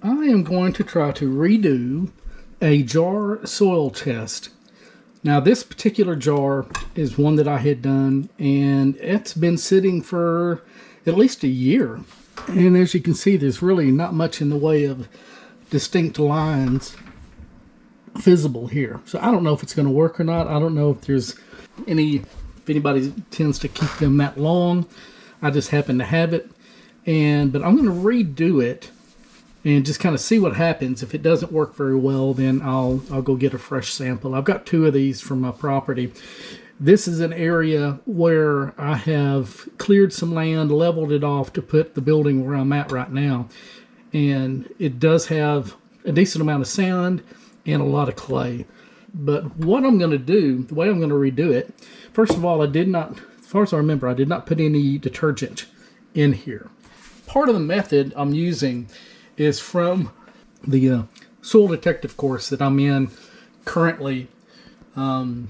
I am going to try to redo a jar soil test. Now, this particular jar is one that I had done, and it's been sitting for at least a year. And as you can see, there's really not much in the way of distinct lines visible here. So I don't know if it's going to work or not. I don't know if there's if anybody tends to keep them that long. I just happen to have it. But I'm going to redo it and just kind of see what happens. If it doesn't work very well, then I'll go get a fresh sample. I've got 2 of these from my property. This is an area where I have cleared some land, leveled it off to put the building where I'm at right now. And it does have a decent amount of sand and a lot of clay. But what I'm going to do, the way I'm going to redo it, first of all, I did not, as far as I remember, I did not put any detergent in here. Part of the method I'm using is from the soil detective course that I'm in currently. And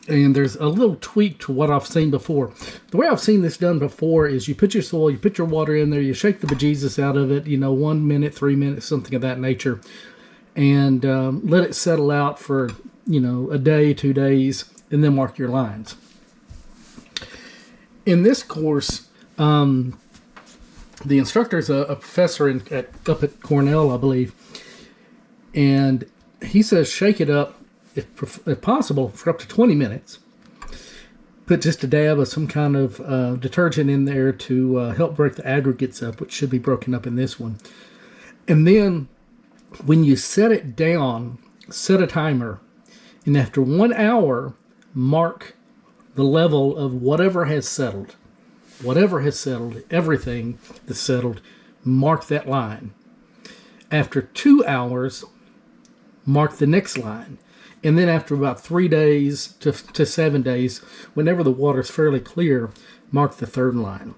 there's a little tweak to what I've seen before. The way I've seen this done before is you put your soil, you put your water in there, you shake the bejesus out of it, 1 minute, 3 minutes, something of that nature, and let it settle out for, a day, 2 days, and then mark your lines. In this course, the instructor is a professor up at Cornell, I believe, and he says shake it up, if possible, for up to 20 minutes. Put just a dab of some kind of detergent in there to help break the aggregates up, which should be broken up in this one. And then when you set it down, set a timer, and after 1 hour, mark the level of whatever has settled. Whatever has settled, everything that's settled, mark that line. After 2 hours, mark the next line. And then after about 3 days to 7 days, whenever the water's fairly clear, mark the third line.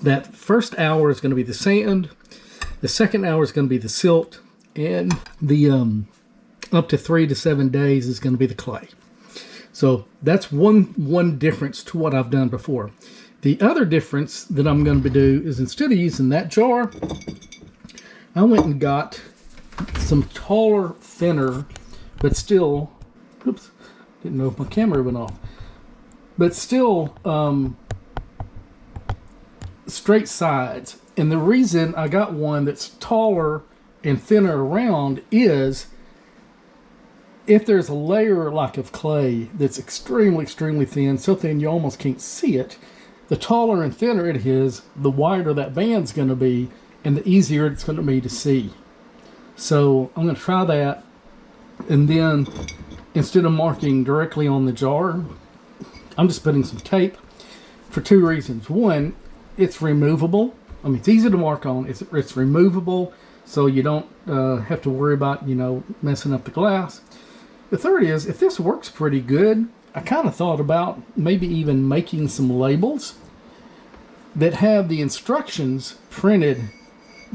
That first hour is going to be the sand. The second hour is going to be the silt. And the up to 3 to 7 days is going to be the clay. So that's one difference to what I've done before. The other difference that I'm going to do is instead of using that jar, I went and got some taller, thinner, but still, oops, didn't know if my camera went off, but still straight sides. And the reason I got one that's taller and thinner around is if there's a layer like of clay that's extremely, extremely thin, so thin you almost can't see it, the taller and thinner it is, the wider that band's going to be, and the easier it's going to be to see. So I'm going to try that, and then instead of marking directly on the jar, I'm just putting some tape for 2 reasons. One, it's removable. I mean, it's easy to mark on. It's removable, so you don't have to worry about, messing up the glass. The third is, if this works pretty good, I kind of thought about maybe even making some labels that have the instructions printed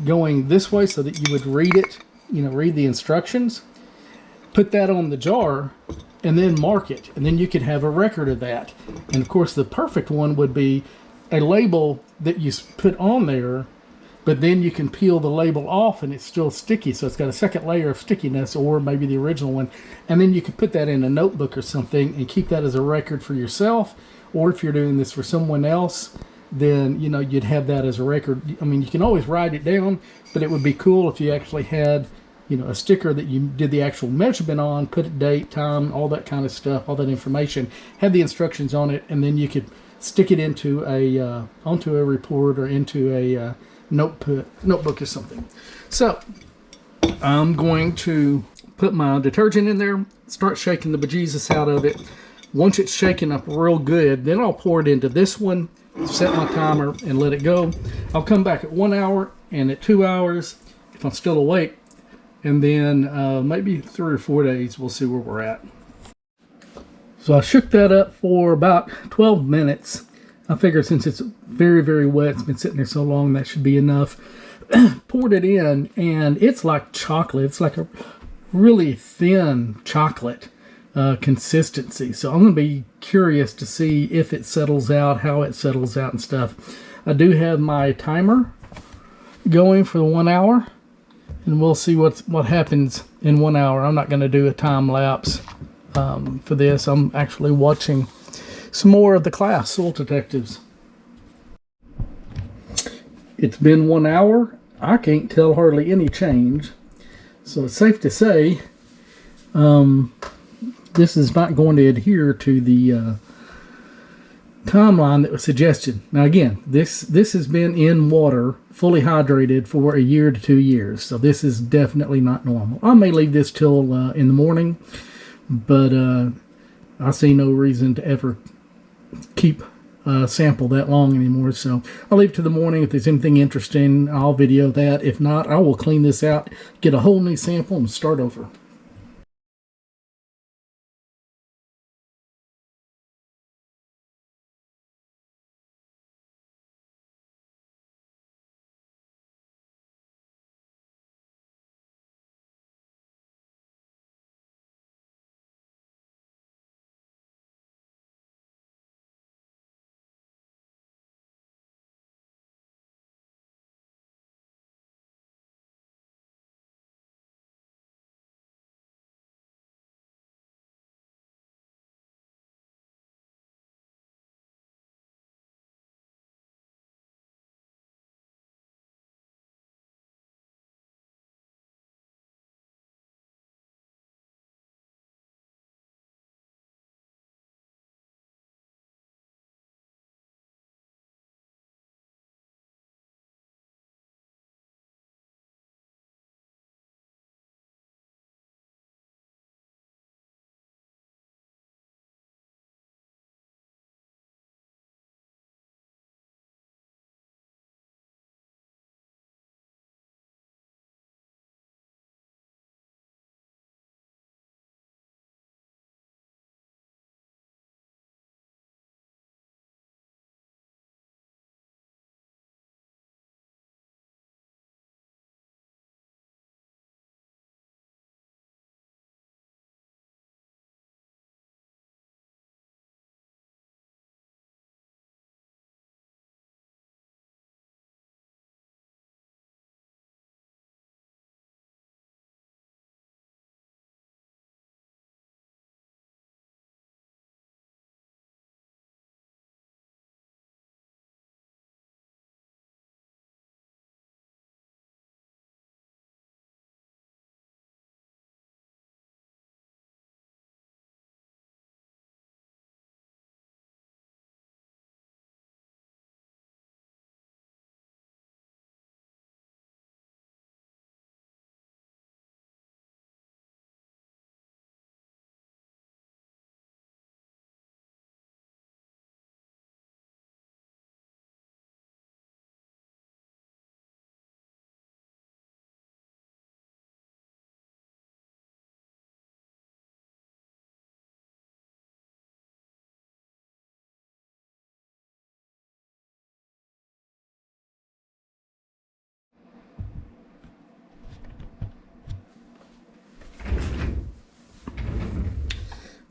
going this way so that you would read it, read the instructions, put that on the jar, and then mark it. And then you could have a record of that. And of course, the perfect one would be a label that you put on there, but then you can peel the label off and it's still sticky. So it's got a second layer of stickiness, or maybe the original one. And then you can put that in a notebook or something and keep that as a record for yourself. Or if you're doing this for someone else, then, you'd have that as a record. I mean, you can always write it down, but it would be cool if you actually had, a sticker that you did the actual measurement on, put a date, time, all that kind of stuff, all that information, had the instructions on it, and then you could stick it into onto a report or into a notebook or something. So I'm going to put my detergent in there, start shaking the bejesus out of it. Once it's shaken up real good, then I'll pour it into this one, set my timer, and let it go. I'll come back at 1 hour and at 2 hours if I'm still awake, and then maybe 3 or 4 days, we'll see where we're at. So I shook that up for about 12 minutes. I figure since it's very, very wet, it's been sitting there so long, that should be enough. Poured it in, and it's like chocolate. It's like a really thin chocolate consistency. So I'm going to be curious to see if it settles out, how it settles out and stuff. I do have my timer going for the 1 hour, and we'll see what happens in 1 hour. I'm not going to do a time lapse for this. I'm actually watching some more of the class, Soil Detectives. It's been 1 hour. I can't tell hardly any change. So it's safe to say this is not going to adhere to the timeline that was suggested. Now again, this has been in water, fully hydrated for a year to 2 years. So this is definitely not normal. I may leave this till in the morning, but I see no reason to ever keep a sample that long anymore. So I'll leave it to the morning. If there's anything interesting, I'll video that. If not, I will clean this out, get a whole new sample, and start over.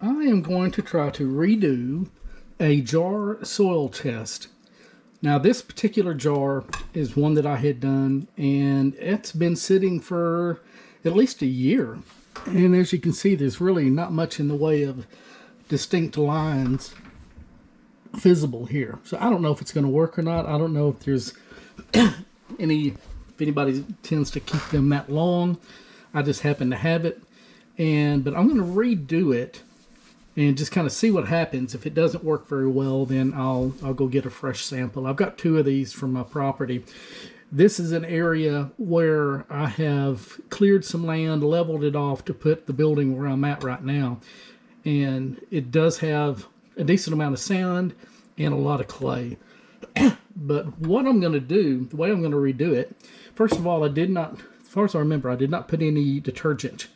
I am going to try to redo a jar soil test. Now this particular jar is one that I had done, and it's been sitting for at least a year. And as you can see, there's really not much in the way of distinct lines visible here. So I don't know if it's going to work or not. I don't know if there's if anybody tends to keep them that long. I just happen to have it. But I'm going to redo it and just kind of see what happens. If it doesn't work very well, then I'll go get a fresh sample. I've got 2 of these from my property. This is an area where I have cleared some land, leveled it off to put the building where I'm at right now. And it does have a decent amount of sand and a lot of clay. But what I'm going to do, the way I'm going to redo it, first of all, I did not, as far as I remember, I did not put any detergent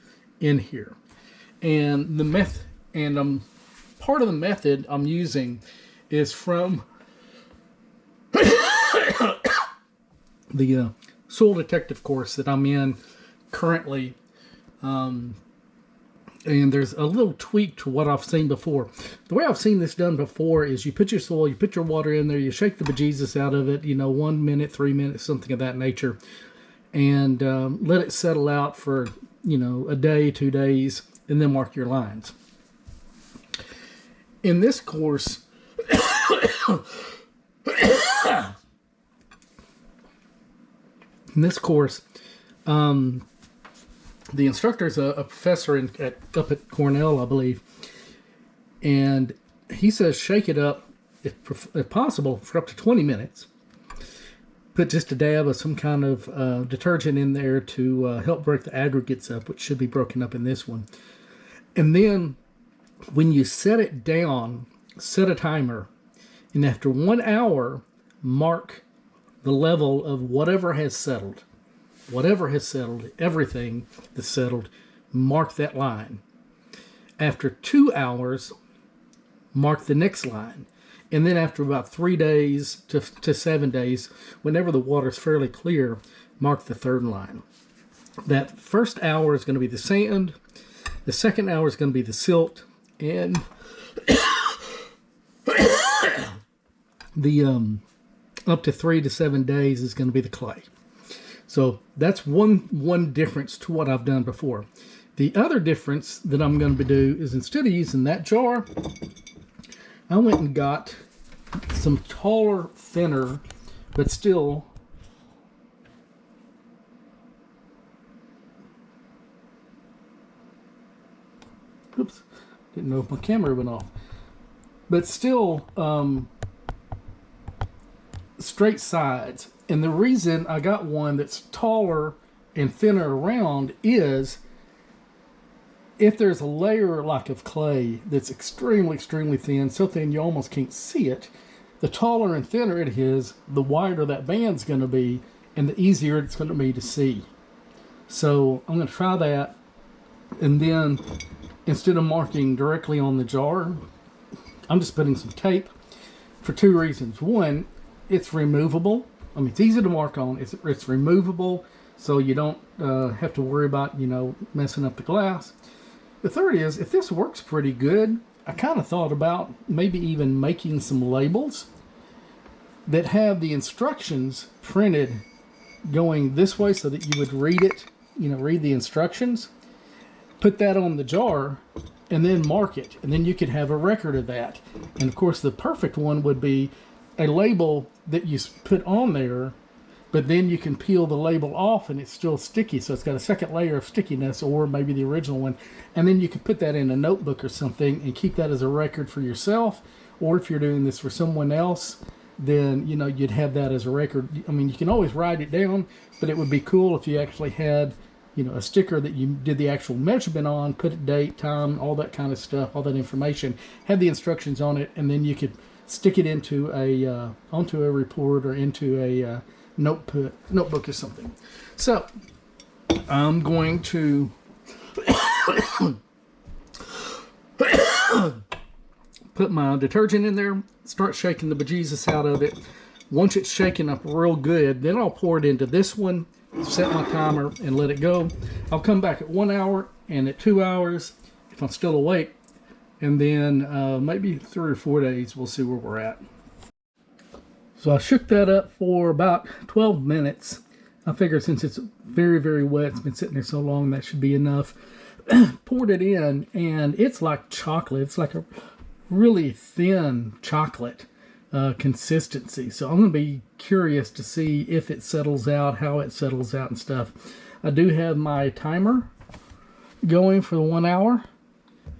in here. And part of the method I'm using is from the Soil Detective course that I'm in currently. And there's a little tweak to what I've seen before. The way I've seen this done before is you put your soil, you put your water in there, you shake the bejesus out of it, 1 minute, 3 minutes, something of that nature. and let it settle out for, a day, 2 days, and then mark your lines. In this course, the instructor is a professor up at Cornell, I believe, and he says shake it up, if possible, for up to 20 minutes. Put just a dab of some kind of detergent in there to help break the aggregates up, which should be broken up in this one. And then when you set it down, set a timer, and after 1 hour, mark the level of whatever has settled. Whatever has settled, everything that's settled, mark that line. After 2 hours, mark the next line. And then after about 3 days to 7 days, whenever the water's fairly clear, mark the third line. That first hour is going to be the sand. The second hour is going to be the silt. And the up to 3 to 7 days is going to be the clay. So that's one difference to what I've done before. The other difference that I'm going to do is, instead of using that jar, I went and got some taller, thinner, but still oops, didn't know if my camera went off, but still straight sides. And the reason I got one that's taller and thinner around is, if there's a layer like of clay that's extremely, extremely thin, so thin you almost can't see it, the taller and thinner it is, the wider that band's going to be, and the easier it's going to be to see. So I'm going to try that, and then instead of marking directly on the jar, I'm just putting some tape for 2 reasons. One, it's removable. I mean, it's easy to mark on. It's removable, so you don't have to worry about, messing up the glass. The third is, if this works pretty good, I kind of thought about maybe even making some labels that have the instructions printed going this way so that you would read it, read the instructions, put that on the jar, and then mark it. And then you could have a record of that. And of course, the perfect one would be a label that you put on there, but then you can peel the label off and it's still sticky, so it's got a second layer of stickiness, or maybe the original one, and then you can put that in a notebook or something and keep that as a record for yourself. Or if you're doing this for someone else, then you'd have that as a record. I mean, you can always write it down, but it would be cool if you actually had a sticker that you did the actual measurement on, put a date, time, all that kind of stuff, all that information, had the instructions on it, and then you could stick it into onto a report or into a notebook or something. So I'm going to put my detergent in there, start shaking the bejesus out of it. Once it's shaken up real good, then I'll pour it into this one, set my timer, and let it go. I'll come back at 1 hour and at 2 hours if I'm still awake, and then maybe 3 or 4 days, we'll see where we're at. So I shook that up for about 12 minutes. I figured since it's very, very wet, it's been sitting there so long, that should be enough. Poured it in, and it's like chocolate. It's like a really thin chocolate consistency. So I'm going to be curious to see if it settles out, how it settles out and stuff. I do have my timer going for 1 hour,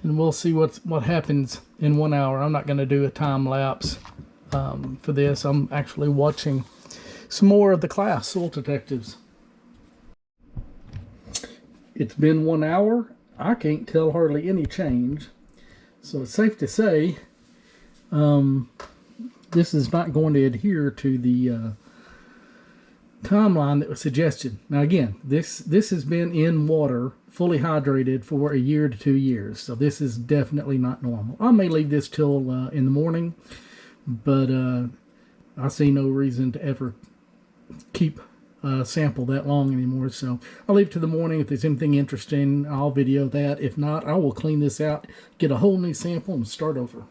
and we'll see what happens in 1 hour. I'm not going to do a time lapse for this. I'm actually watching some more of the class, Soil Detectives. It's been 1 hour. I can't tell hardly any change. So it's safe to say this is not going to adhere to the timeline that was suggested. Now again, this has been in water, fully hydrated, for 1 year to 2 years. So this is definitely not normal. I may leave this till in the morning, but I see no reason to ever keep a sample that long anymore. So I'll leave it to the morning. If there's anything interesting, I'll video that. If not, I will clean this out, get a whole new sample, and start over.